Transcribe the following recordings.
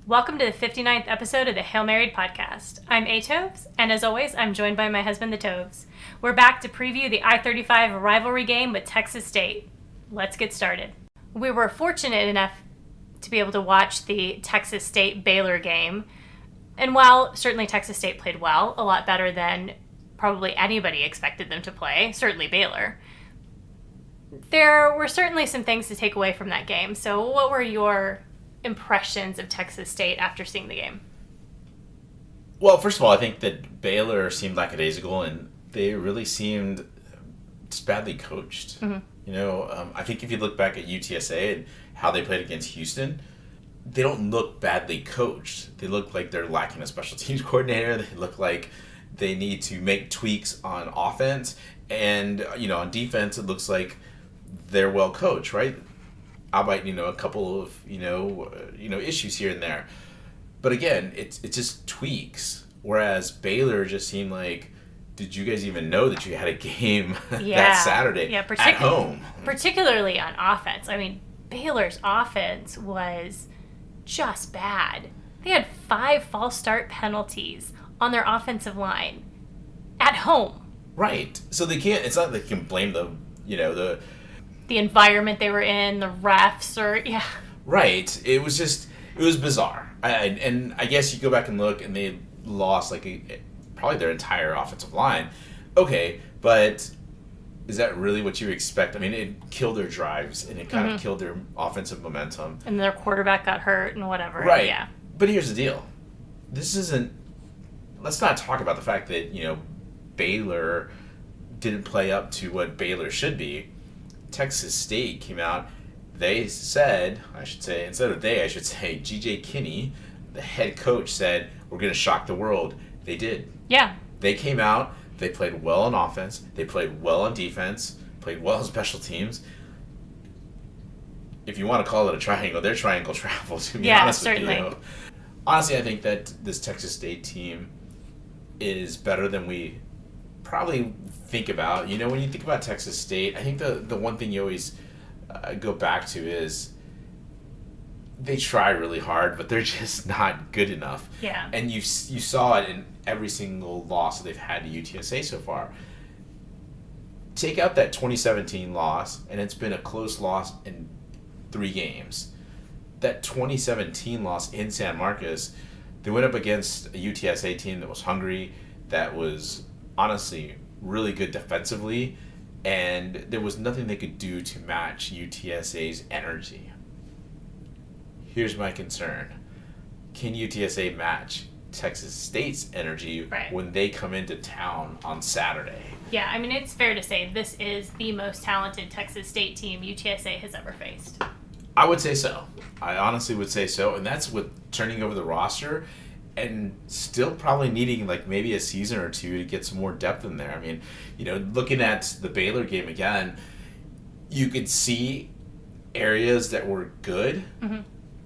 Welcome to the 59th episode of the Hail Married podcast. I'm A. Toves, and as always, I'm joined by my husband, the Toves. We're back to preview the I-35 rivalry game with Texas State. Let's get started. We were fortunate enough to be able to watch the Texas State-Baylor game, and while certainly Texas State played well, a lot better than probably anybody expected them to play, certainly Baylor, there were certainly some things to take away from that game. So what were your impressions of Texas State after seeing the game? Well, first of all, I think that Baylor seemed lackadaisical, and they really seemed just badly coached. Mm-hmm. I think if you look back at UTSA and how they played against Houston, they don't look badly coached. They look like they're lacking a special teams coordinator. They look like they need to make tweaks on offense, and on defense, it looks like they're well coached, right? Albeit, a couple of, issues here and there. But again, it's just tweaks. Whereas Baylor just seemed like, did you guys even know that you had a game that Saturday at home? Particularly on offense. I mean, Baylor's offense was just bad. They had 5 false start penalties on their offensive line at home. Right. So they can't, it's not like they can blame the environment they were in, the refs, Right. It was bizarre. And I guess you go back and look, and they lost probably their entire offensive line. Okay, but is that really what you expect? I mean, it killed their drives, and it kind of killed their offensive momentum. And their quarterback got hurt and whatever. Right. Yeah. But here's the deal. Let's not talk about the fact that, Baylor didn't play up to what Baylor should be. Texas State came out, I should say, G.J. Kinney, the head coach, said, we're going to shock the world. They did. Yeah. They came out, they played well on offense, they played well on defense, played well on special teams. If you want to call it a triangle, they're triangle travel, to be honest certainly. with you. Honestly, I think that this Texas State team is better than we probably think about. When you think about Texas State, I think the one thing you always go back to is they try really hard, but they're just not good enough. Yeah. And you saw it in every single loss that they've had to UTSA so far. Take out that 2017 loss, and it's been a close loss in 3 games. That 2017 loss in San Marcos, they went up against a UTSA team that was hungry, that was honestly really good defensively, and there was nothing they could do to match UTSA's energy. Here's my concern. Can UTSA match Texas State's energy when they come into town on Saturday? Yeah, I mean, it's fair to say this is the most talented Texas State team UTSA has ever faced. I would say so. I honestly would say so, and that's with turning over the roster and still probably needing maybe a season or two to get some more depth in there. I mean, looking at the Baylor game again, you could see areas that were good,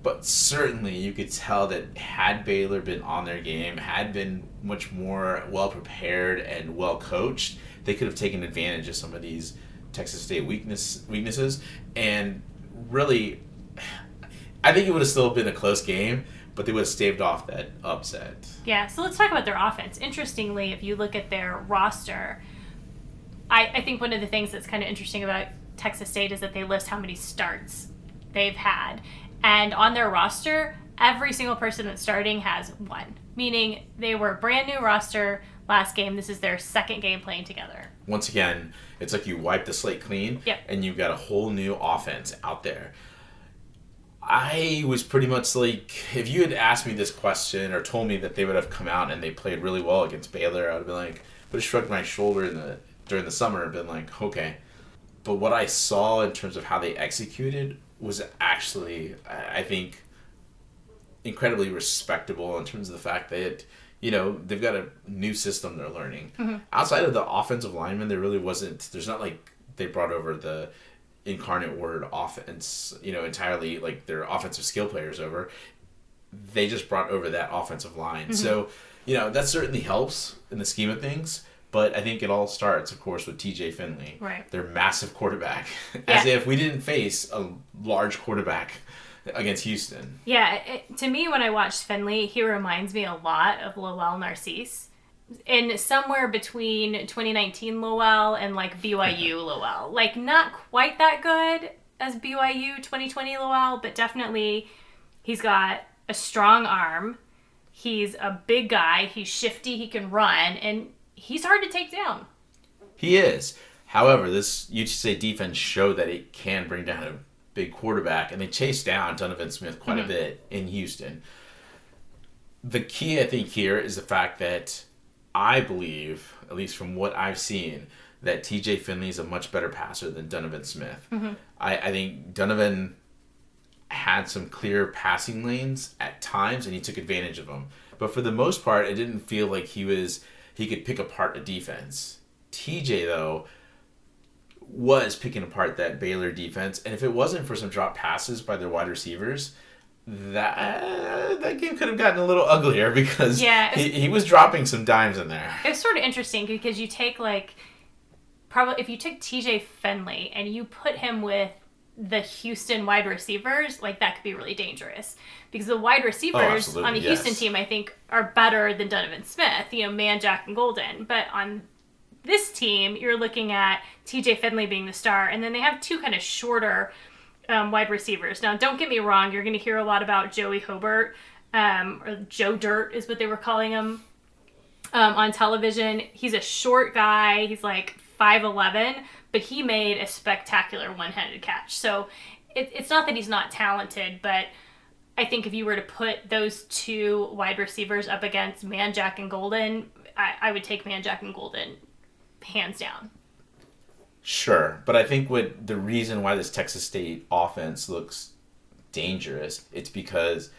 but certainly you could tell that had Baylor been on their game, had been much more well prepared and well coached, they could have taken advantage of some of these Texas State weaknesses. And really, I think it would have still been a close game, but they would have staved off that upset. Yeah, so let's talk about their offense. Interestingly, if you look at their roster, I think one of the things that's kind of interesting about Texas State is that they list how many starts they've had. And on their roster, every single person that's starting has 1, meaning they were a brand new roster last game. This is their second game playing together. Once again, it's like you wipe the slate clean, and you've got a whole new offense out there. I was pretty much like, if you had asked me this question or told me that they would have come out and they played really well against Baylor, I would have been like, would have shrugged my shoulder during the summer and been like, okay. But what I saw in terms of how they executed was actually, I think, incredibly respectable in terms of the fact that, they've got a new system they're learning. Outside of the offensive linemen, there's not like they brought over the incarnate word offense, entirely their offensive skill players over. They just brought over that offensive line. So, that certainly helps in the scheme of things. But I think it all starts, of course, with TJ Finley, right? Their massive quarterback. As if we didn't face a large quarterback against Houston. Yeah, to me, when I watch Finley, he reminds me a lot of Lowell Narcisse. And somewhere between 2019 Lowell and like BYU Lowell. Like, not quite that good as BYU 2020 Lowell, but definitely he's got a strong arm. He's a big guy. He's shifty. He can run. And he's hard to take down. He is. However, this UTSA defense showed that it can bring down a big quarterback, and they chased down Donovan Smith quite a bit in Houston. The key, I think, here is the fact that I believe, at least from what I've seen, that TJ Finley is a much better passer than Donovan Smith. I think Donovan had some clear passing lanes at times, and he took advantage of them. But for the most part, it didn't feel like he could pick apart a defense. TJ, though, was picking apart that Baylor defense, and if it wasn't for some drop passes by their wide receivers, that game could have gotten a little uglier because he was dropping some dimes in there. It was sort of interesting because you take probably if you took TJ Finley and you put him with the Houston wide receivers, like that could be really dangerous because the wide receivers on the Houston team, I think, are better than Donovan Smith, Manjack and Golden. But on this team, you're looking at TJ Finley being the star, and then they have two kind of shorter wide receivers. Now, don't get me wrong, you're going to hear a lot about Joey Hobart, or Joe Dirt is what they were calling him on television. He's a short guy. He's like 5'11", but he made a spectacular one-handed catch. So it's not that he's not talented, but I think if you were to put those two wide receivers up against Manjack and Golden, I would take Manjack and Golden hands down. Sure, but I think the reason why this Texas State offense looks dangerous, it's because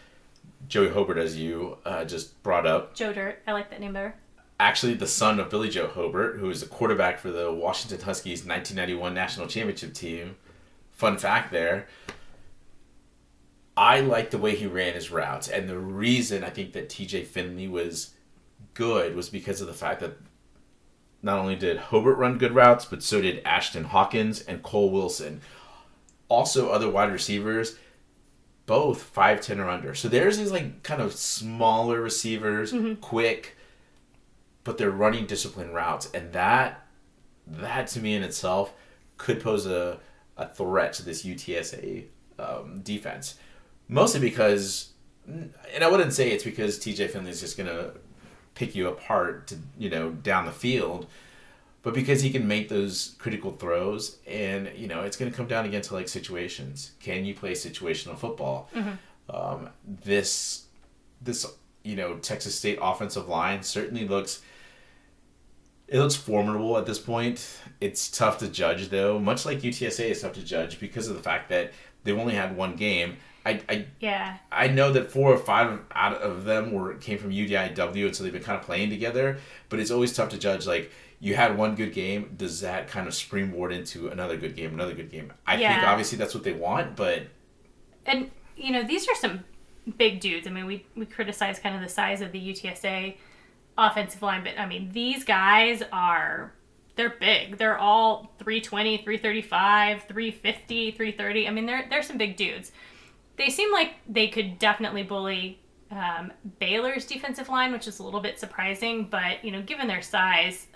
Joey Hobart, as you just brought up. Joe Dirt. I like that name better. Actually, the son of Billy Joe Hobart, who is a quarterback for the Washington Huskies 1991 National Championship team. Fun fact there. I like the way he ran his routes, and the reason I think that TJ Finley was good was because of the fact that not only did Hobart run good routes, but so did Ashton Hawkins and Cole Wilson. Also, other wide receivers, both 5'10" or under. So there's these like kind of smaller receivers, quick, but they're running disciplined routes, and that to me in itself could pose a threat to this UTSA defense. Mostly because, and I wouldn't say it's because TJ Finley is just going to pick you apart to, down the field, but because he can make those critical throws, and, it's going to come down again to like situations. Can you play situational football? This Texas State offensive line certainly looks formidable at this point. It's tough to judge, though, much like UTSA is tough to judge because of the fact that they've only had one game. I know that 4 or 5 out of them came from UDIW, and so they've been kind of playing together. But it's always tough to judge. Like, you had one good game, does that kind of springboard into another good game? I think obviously that's what they want, but these are some big dudes. I mean, we criticize kind of the size of the UTSA offensive line, but I mean, these guys they're big. They're all 320, 335, 350, 330. I mean, they're some big dudes. They seem like they could definitely bully Baylor's defensive line, which is a little bit surprising. But, given their size,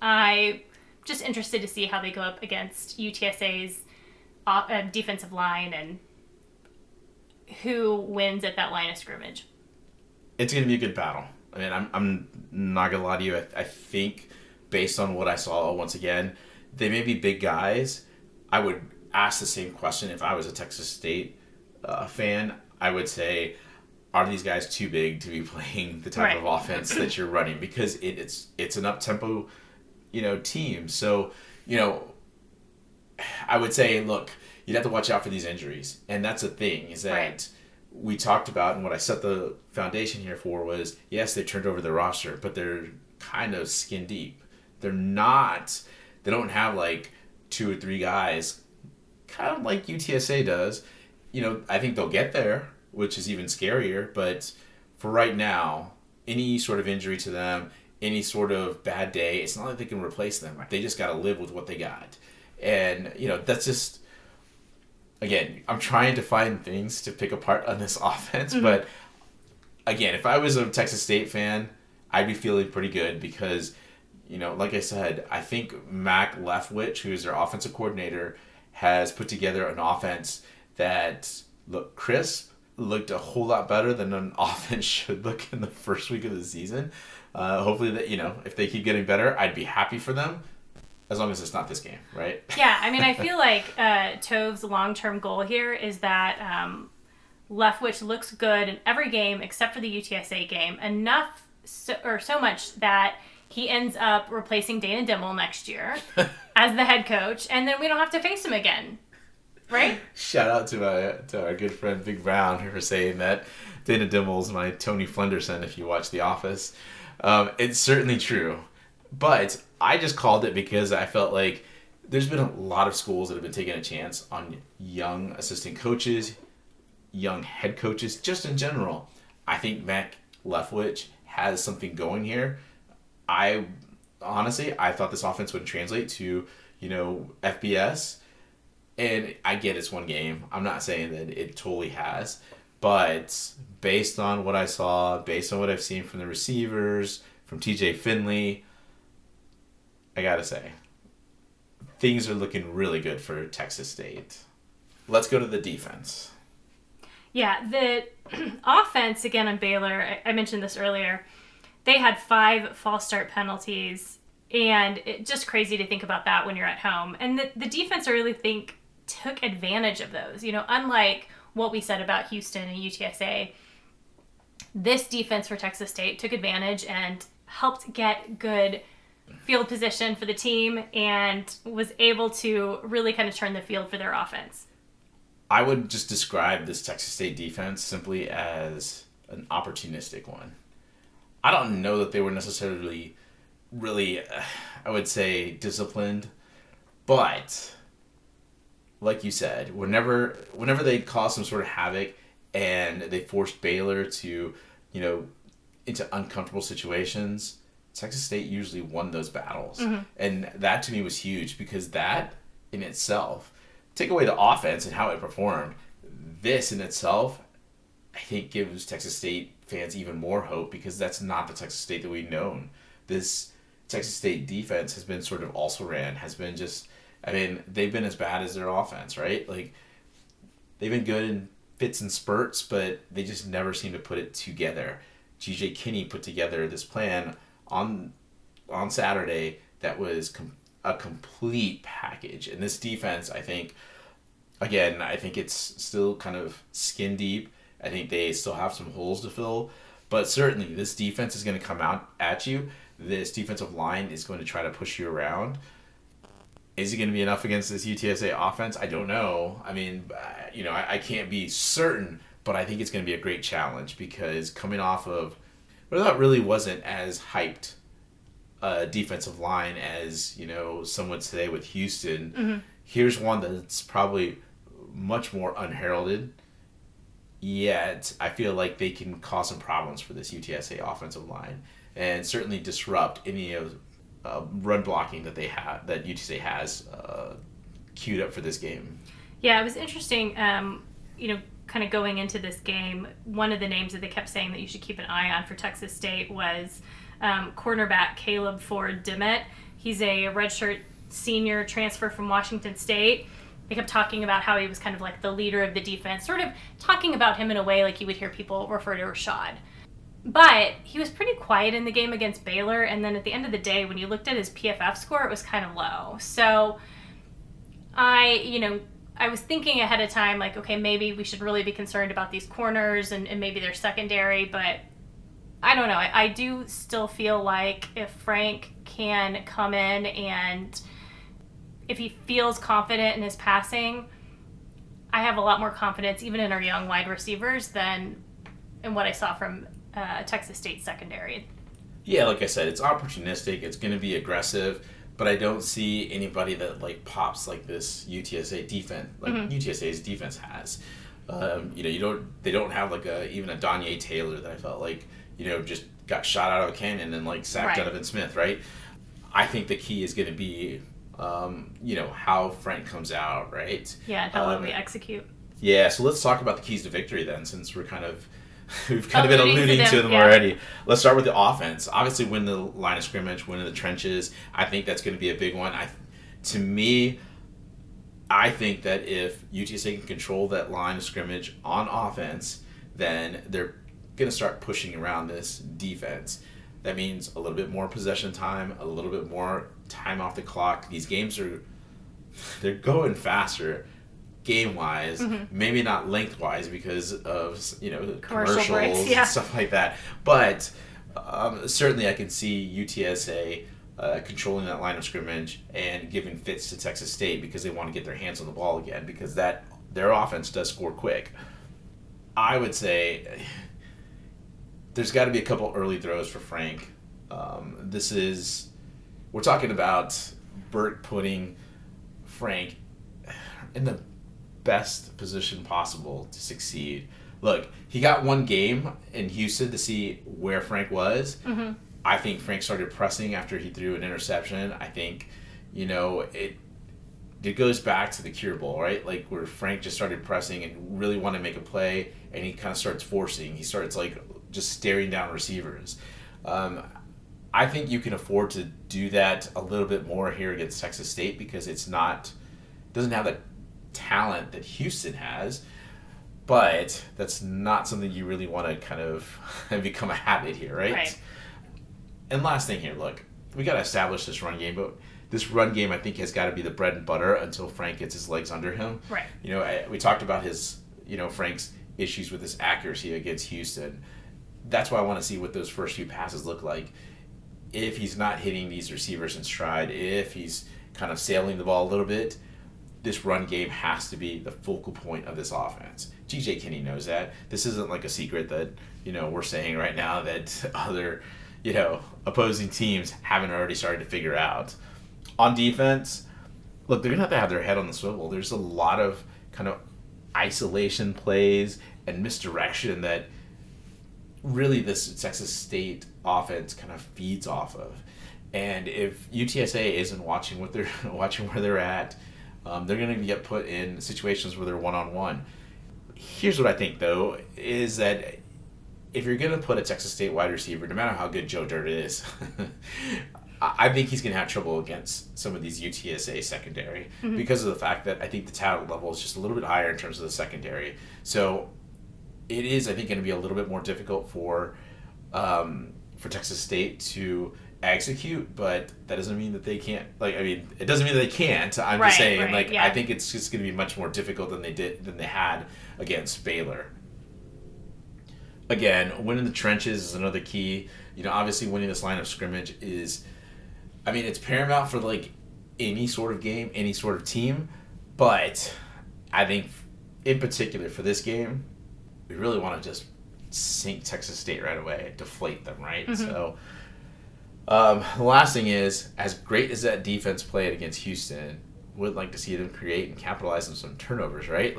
I'm just interested to see how they go up against UTSA's defensive line and who wins at that line of scrimmage. It's going to be a good battle. I mean, I'm not going to lie to you. I think, based on what I saw, once again, they may be big guys. I would ask the same question if I was a Texas State fan. I would say, are these guys too big to be playing the type of offense that you're running? Because it's an up-tempo, team. So, I would say, look, you'd have to watch out for these injuries. And that's the thing, is that we talked about, and what I set the foundation here for was, yes, they turned over their roster, but they're kind of skin deep. They don't have like 2 or 3 guys, kind of like UTSA does. I think they'll get there, which is even scarier. But for right now, any sort of injury to them, any sort of bad day, it's not like they can replace them. They just got to live with what they got. And, that's just, again, I'm trying to find things to pick apart on this offense, but again, if I was a Texas State fan, I'd be feeling pretty good because, like I said, I think Mac Leftwich, who is their offensive coordinator, has put together an offense that looked crisp, looked a whole lot better than an offense should look in the first week of the season. Hopefully that, if they keep getting better, I'd be happy for them. As long as it's not this game, right? Yeah, I mean, I feel like Tove's long-term goal here is that Leftwich looks good in every game except for the UTSA game, so much that he ends up replacing Dana Dimmel next year as the head coach, and then we don't have to face him again, right? Shout out to our good friend Big Brown for saying that Dana Dimmel's my Tony Flenderson if you watch The Office. It's certainly true, but I just called it because I felt like there's been a lot of schools that have been taking a chance on young assistant coaches, young head coaches, just in general. I think Mac Leftwich has something going here. I thought this offense would translate to, FBS. And I get it's one game. I'm not saying that it totally has. But based on what I saw, based on what I've seen from the receivers, from TJ Finley, I gotta say, things are looking really good for Texas State. Let's go to the defense. Yeah, the offense, again, on Baylor, I mentioned this earlier, they had 5 false start penalties, and it's just crazy to think about that when you're at home. And the defense, I really think, took advantage of those. Unlike what we said about Houston and UTSA, this defense for Texas State took advantage and helped get good field position for the team and was able to really kind of turn the field for their offense. I would just describe this Texas State defense simply as an opportunistic one. I don't know that they were necessarily really, I would say, disciplined, but like you said, whenever they caused some sort of havoc and they forced Baylor to, into uncomfortable situations, Texas State usually won those battles. Mm-hmm. And that to me was huge because that in itself, take away the offense and how it performed, this in itself, I think gives Texas State fans even more hope because that's not the Texas State that we've known. This Texas State defense has been sort of also ran, has been just, they've been as bad as their offense, right? Like, they've been good in fits and spurts, but they just never seem to put it together. G.J. Kinney put together this plan on Saturday that was a complete package. And this defense, I think it's still kind of skin deep. I think they still have some holes to fill. But certainly, this defense is going to come out at you. This defensive line is going to try to push you around. Is it going to be enough against this UTSA offense? I don't know. I can't be certain, but I think it's going to be a great challenge because coming off of what I thought really wasn't as hyped defensive line as, some would say with Houston, mm-hmm. Here's one that's probably much more unheralded, yet I feel like they can cause some problems for this UTSA offensive line and certainly disrupt any of run blocking that UTSA has queued up for this game. Yeah, it was interesting, kind of going into this game, one of the names that they kept saying that you should keep an eye on for Texas State was cornerback Caleb Ford Dimmitt. He's a redshirt senior transfer from Washington State. They kept talking about how he was kind of like the leader of the defense, sort of talking about him in a way like you would hear people refer to Rashad. But he was pretty quiet in the game against Baylor, and then at the end of the day, when you looked at his PFF score, it was kind of low. So I was thinking ahead of time, like, okay, maybe we should really be concerned about these corners and maybe their secondary, but I don't know. I do still feel like if Frank can come in and if he feels confident in his passing, I have a lot more confidence even in our young wide receivers than in what I saw from Texas State secondary. Yeah, like I said, it's opportunistic. It's going to be aggressive, but I don't see anybody that like pops like this UTSA defense, like mm-hmm. UTSA's defense has. They don't have like even a Danye Taylor that I felt like just got shot out of a cannon and like sacked Donovan Smith, right? I think the key is going to be how Frank comes out, right? Yeah, and how we execute. Yeah, so let's talk about the keys to victory then, since we've kind of been alluding to them yeah. already. Let's start with the offense. Obviously, win the line of scrimmage, win in the trenches. I think that's going to be a big one. To me, I think that if UTSA can control that line of scrimmage on offense, then they're going to start pushing around this defense. That means a little bit more possession time, a little bit more time off the clock. These games they're going faster game-wise, maybe not lengthwise because of commercials breaks, and stuff like that. But certainly I can see UTSA controlling that line of scrimmage and giving fits to Texas State because they want to get their hands on the ball again because their offense does score quick. I would say there's got to be a couple early throws for Frank. We're talking about Burt putting Frank in the best position possible to succeed. Look, he got one game in Houston to see where Frank was. Mm-hmm. I think Frank started pressing after he threw an interception. I think, it goes back to the Cure Bowl, right? Like where Frank just started pressing and really wanted to make a play, and he kind of starts forcing. He starts just staring down receivers. I think you can afford to do that a little bit more here against Texas State because it doesn't have the talent that Houston has, but that's not something you really want to kind of become a habit here, right? And last thing here, look, we got to establish this run game, but this run game I think has got to be the bread and butter until Frank gets his legs under him. Right. We talked about Frank's issues with his accuracy against Houston. That's why I want to see what those first few passes look like. If he's not hitting these receivers in stride, if he's kind of sailing the ball a little bit, this run game has to be the focal point of this offense. TJ Kinney knows that. This isn't like a secret that, we're saying right now that other, opposing teams haven't already started to figure out. On defense, look, they're going to have their head on the swivel. There's a lot of kind of isolation plays and misdirection that really this Texas State offense kind of feeds off of. And if UTSA isn't watching where they're at, they're going to get put in situations where they're one-on-one. Here's what I think, though, is that if you're going to put a Texas State wide receiver, no matter how good Joe Dirt is, I think he's going to have trouble against some of these UTSA secondary because of the fact that I think the talent level is just a little bit higher in terms of the secondary. So it is, I think, going to be a little bit more difficult for Texas State to execute, but that doesn't mean that they can't. It doesn't mean that they can't. I'm just saying, I think it's just going to be much more difficult than they had against Baylor. Again, winning the trenches is another key. Obviously, winning this line of scrimmage is, it's paramount for any sort of game, any sort of team. But I think, in particular for this game, we really want to just sink Texas State right away, deflate them, right? Mm-hmm. So. The last thing is, as great as that defense played against Houston, would like to see them create and capitalize on some turnovers, right?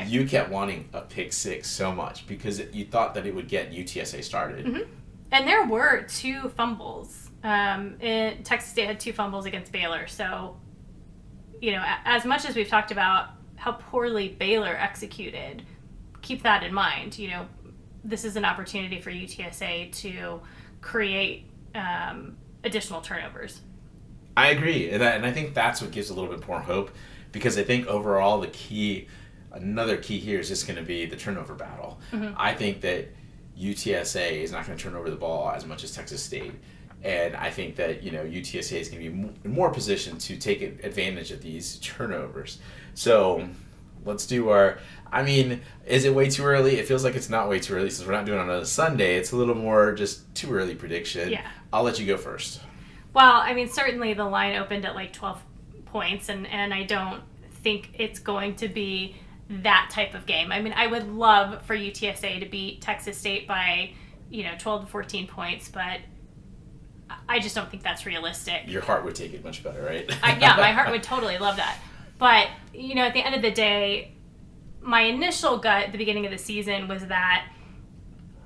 You kept wanting a pick six so much because you thought that it would get UTSA started. Mm-hmm. And there were 2 fumbles. Texas State had 2 fumbles against Baylor. So, as much as we've talked about how poorly Baylor executed, keep that in mind. This is an opportunity for UTSA to create additional turnovers. I agree, and I think that's what gives a little bit more hope, because I think overall another key here is just going to be the turnover battle. Mm-hmm. I think that UTSA is not going to turn over the ball as much as Texas State, and I think that UTSA is going to be in more position to take advantage of these turnovers. So let's do is it way too early? It feels like it's not way too early since we're not doing it on a Sunday. It's a little more just too early prediction. Yeah. I'll let you go first. Well, certainly the line opened at 12 points, and I don't think it's going to be that type of game. I would love for UTSA to beat Texas State by, 12 to 14 points, but I just don't think that's realistic. Your heart would take it much better, right? Yeah, my heart would totally love that. But, at the end of the day, my initial gut at the beginning of the season was that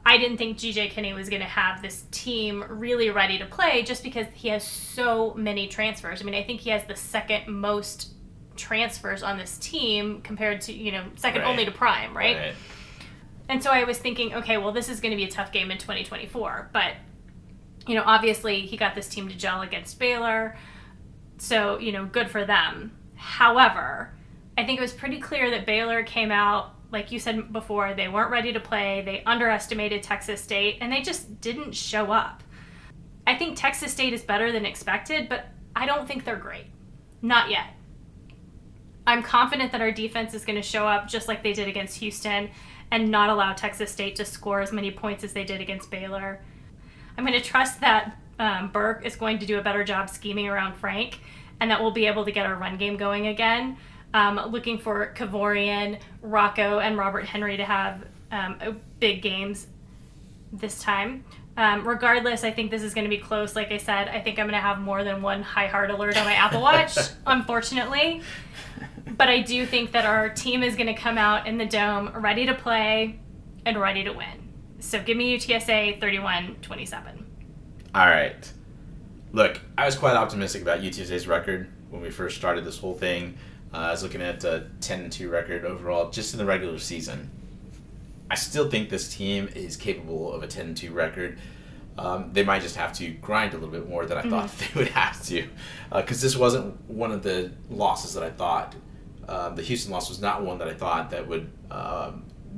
I didn't think GJ Kinney was going to have this team really ready to play just because he has so many transfers. I mean, I think he has the second most transfers on this team compared to, second only to Prime, right? And so I was thinking, okay, well, this is going to be a tough game in 2024. But, obviously he got this team to gel against Baylor. So, good for them. However, I think it was pretty clear that Baylor came out, like you said before, they weren't ready to play. They underestimated Texas State, and they just didn't show up. I think Texas State is better than expected, but I don't think they're great. Not yet. I'm confident that our defense is going to show up just like they did against Houston and not allow Texas State to score as many points as they did against Baylor. I'm going to trust that Burke is going to do a better job scheming around Frank, and that we'll be able to get our run game going again. Looking for Kavorian, Rocco, and Robert Henry to have big games this time. Regardless, I think this is going to be close. Like I said, I think I'm going to have more than one high heart alert on my Apple Watch, unfortunately. But I do think that our team is going to come out in the Dome ready to play and ready to win. So give me UTSA 31-27. All right. Look, I was quite optimistic about UTSA's record when we first started this whole thing. I was looking at a 10-2 record overall just in the regular season. I still think this team is capable of a 10-2 record. They might just have to grind a little bit more than I thought they would have to, because this wasn't one of the losses that I thought. The Houston loss was not one that I thought that would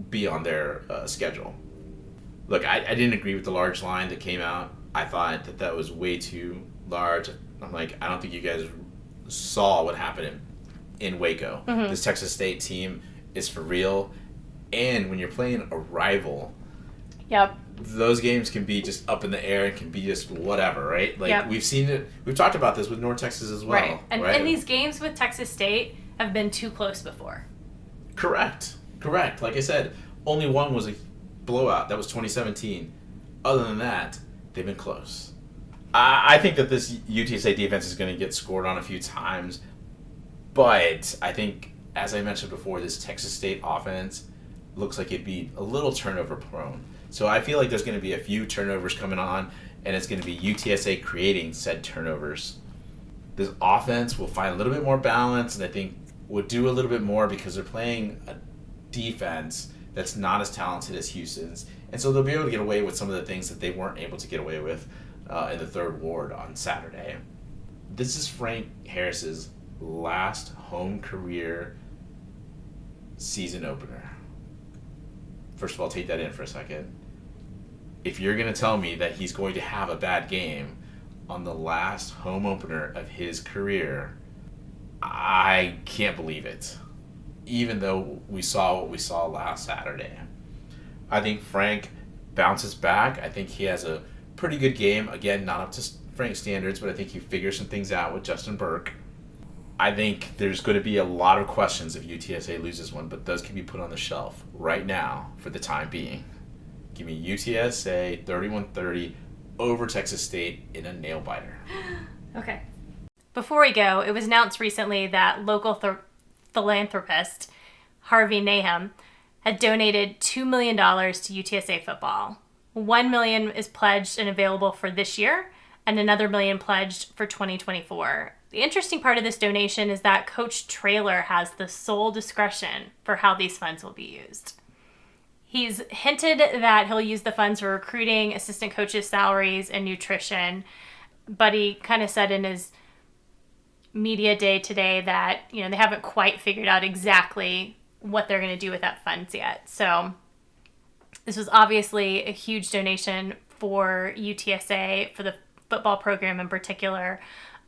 be on their schedule. Look, I didn't agree with the large line that came out. I thought that was way too large. I'm like, I don't think you guys saw what happened in Waco. This Texas State team is for real, and when you're playing a rival, those games can be just up in the air and can be just whatever, right? Like we've seen it. We've talked about this with North Texas as well, right? And these games with Texas State have been too close before. Correct. Like I said, only one was a blowout. That was 2017. Other than that, they've been close. I think that this UTSA defense is going to get scored on a few times. But I think, as I mentioned before, this Texas State offense looks like it'd be a little turnover prone. So I feel like there's going to be a few turnovers coming on, and it's going to be UTSA creating said turnovers. This offense will find a little bit more balance, and I think will do a little bit more because they're playing a defense that's not as talented as Houston's. And so they'll be able to get away with some of the things that they weren't able to get away with in the third ward on Saturday. This is Frank Harris's last home career season opener. First of all, take that in for a second. If you're going to tell me that he's going to have a bad game on the last home opener of his career, I can't believe it. Even though we saw what we saw last Saturday. I think Frank bounces back. I think he has a pretty good game. Again, not up to Frank standards, but I think he figures some things out with Justin Burke. I think there's going to be a lot of questions if UTSA loses one, but those can be put on the shelf right now for the time being. Give me UTSA 31-30 over Texas State in a nail-biter. Okay. Before we go, it was announced recently that local philanthropist Harvey Nahum had donated $2 million to UTSA football. $1 million is pledged and available for this year, and another $1 million pledged for 2024. The interesting part of this donation is that Coach Traylor has the sole discretion for how these funds will be used. He's hinted that he'll use the funds for recruiting, assistant coaches' salaries, and nutrition, but he kind of said in his media day today that, they haven't quite figured out exactly what they're going to do with that funds yet. So this was obviously a huge donation for UTSA, for the football program in particular.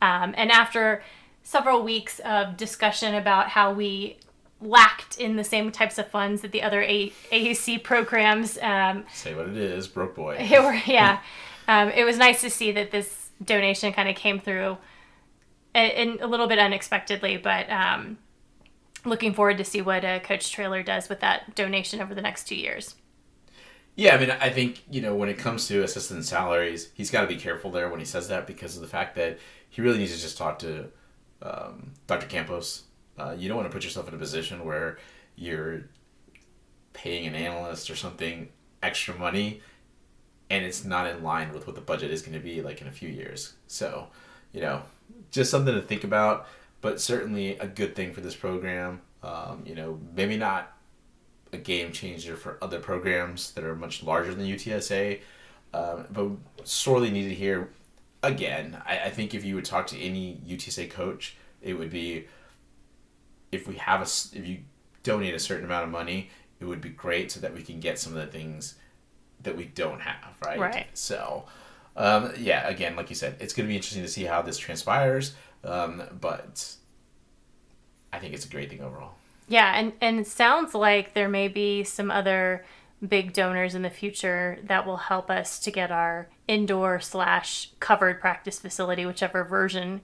And after several weeks of discussion about how we lacked in the same types of funds that the other AAC programs. Say what it is, broke boy. It was nice to see that this donation kind of came through in a little bit unexpectedly, but looking forward to see what Coach Traylor does with that donation over the next 2 years. Yeah, I mean, I think, when it comes to assistant salaries, he's got to be careful there when he says that because of the fact that he really needs to just talk to Dr. Campos. You don't want to put yourself in a position where you're paying an analyst or something extra money, and it's not in line with what the budget is going to be like in a few years. So, just something to think about, but certainly a good thing for this program. Maybe not a game changer for other programs that are much larger than UTSA, but sorely needed here. Again, I think if you would talk to any UTSA coach, it would be, if you donate a certain amount of money, it would be great so that we can get some of the things that we don't have, right? Right. So, again, like you said, it's going to be interesting to see how this transpires, but I think it's a great thing overall. Yeah, and it sounds like there may be some other big donors in the future that will help us to get our indoor/covered practice facility, whichever version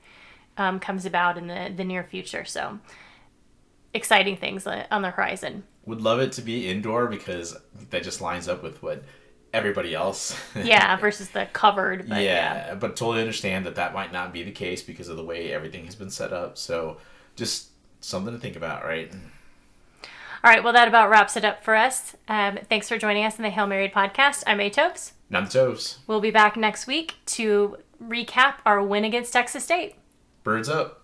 comes about in the near future. So exciting things on the horizon. Would love it to be indoor because that just lines up with what everybody else. Yeah, versus the covered. But yeah, but totally understand that might not be the case because of the way everything has been set up. So just something to think about, right? All right, well, that about wraps it up for us. Thanks for joining us in the Hail Married podcast. I'm A-Toves. And I'm the Toves. We'll be back next week to recap our win against Texas State. Birds up.